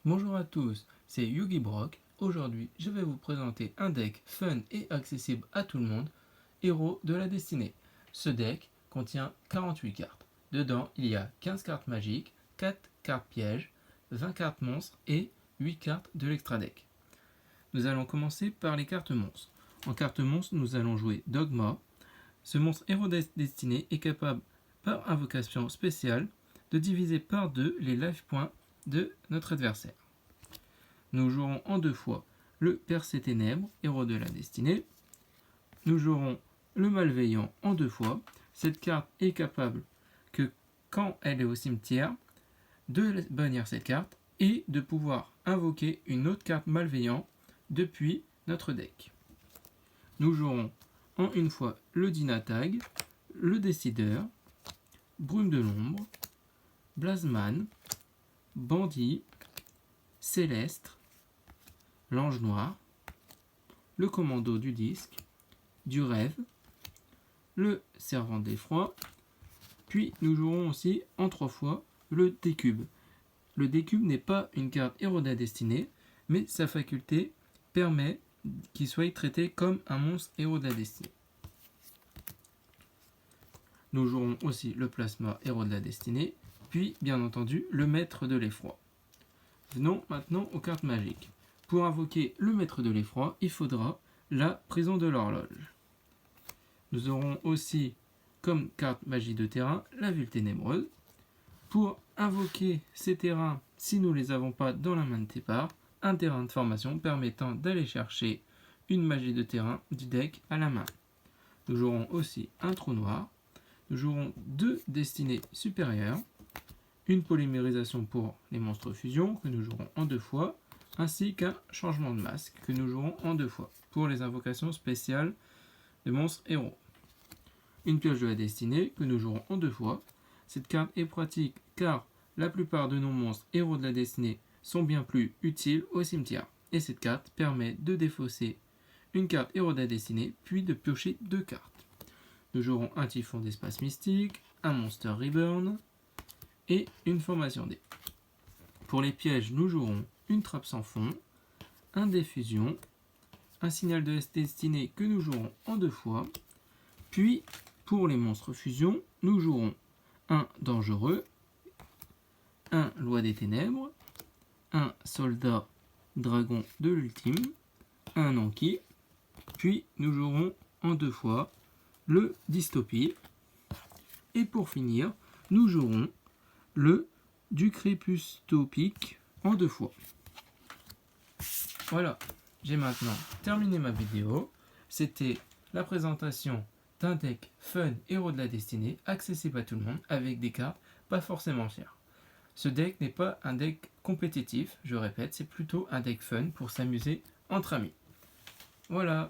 Bonjour à tous, c'est Yugi Brock. Aujourd'hui, je vais vous présenter un deck fun et accessible à tout le monde, Héros de la Destinée. Ce deck contient 48 cartes. Dedans, il y a 15 cartes magiques, 4 cartes pièges, 20 cartes monstres et 8 cartes de l'extra deck. Nous allons commencer par les cartes monstres. En carte monstre, nous allons jouer Dogma. Ce monstre Héros de la Destinée est capable, par invocation spéciale, de diviser par 2 les life points de notre adversaire. Nous jouerons en 2 fois le Percé Ténèbres, Héros de la Destinée. Nous jouerons le Malveillant en 2 fois. Cette carte est capable que quand elle est au cimetière, de bannir cette carte et de pouvoir invoquer une autre carte Malveillant depuis notre deck. Nous jouerons en une fois le Dynatag, le Décideur, Brume de l'Ombre, Blasman, Bandit, Célestre, l'Ange Noir, le Commando du Disque, du Rêve, le Servant d'Effroi, puis nous jouerons aussi en 3 fois le Décube. Le Décube n'est pas une carte Héros de la Destinée, mais sa faculté permet qu'il soit traité comme un monstre Héros de la Destinée. Nous jouerons aussi le Plasma Héros de la Destinée, puis bien entendu le Maître de l'Effroi. Venons maintenant aux cartes magiques. Pour invoquer le Maître de l'Effroi, il faudra la Prison de l'Horloge. Nous aurons aussi comme carte magie de terrain la Ville Ténébreuse. Pour invoquer ces terrains, si nous ne les avons pas dans la main de départ, un terrain de formation permettant d'aller chercher une magie de terrain du deck à la main. Nous jouerons aussi un trou noir. Nous jouerons 2 destinées supérieures, une polymérisation pour les monstres fusion que nous jouerons en 2 fois, ainsi qu'un changement de masque que nous jouerons en 2 fois pour les invocations spéciales de monstres héros. Une pioche de la destinée que nous jouerons en 2 fois. Cette carte est pratique car la plupart de nos monstres héros de la destinée sont bien plus utiles au cimetière. Et cette carte permet de défausser une carte héros de la destinée puis de piocher 2 cartes. Nous jouerons un typhon d'espace mystique, un monster reborn et une formation D. Pour les pièges, nous jouerons une trappe sans fond, un diffusion, un signal de la destinée que nous jouerons en 2 fois. Puis, pour les monstres fusion, nous jouerons un dangereux, un loi des ténèbres, un soldat dragon de l'ultime, un Anki, puis nous jouerons en 2 fois le dystopie, et pour finir, nous jouerons le du crépuscopique en 2 fois. Voilà, j'ai maintenant terminé ma vidéo. C'était la présentation d'un deck fun Héros de la Destinée, accessible à tout le monde, avec des cartes pas forcément chères. Ce deck n'est pas un deck compétitif, je répète, c'est plutôt un deck fun pour s'amuser entre amis. Voilà.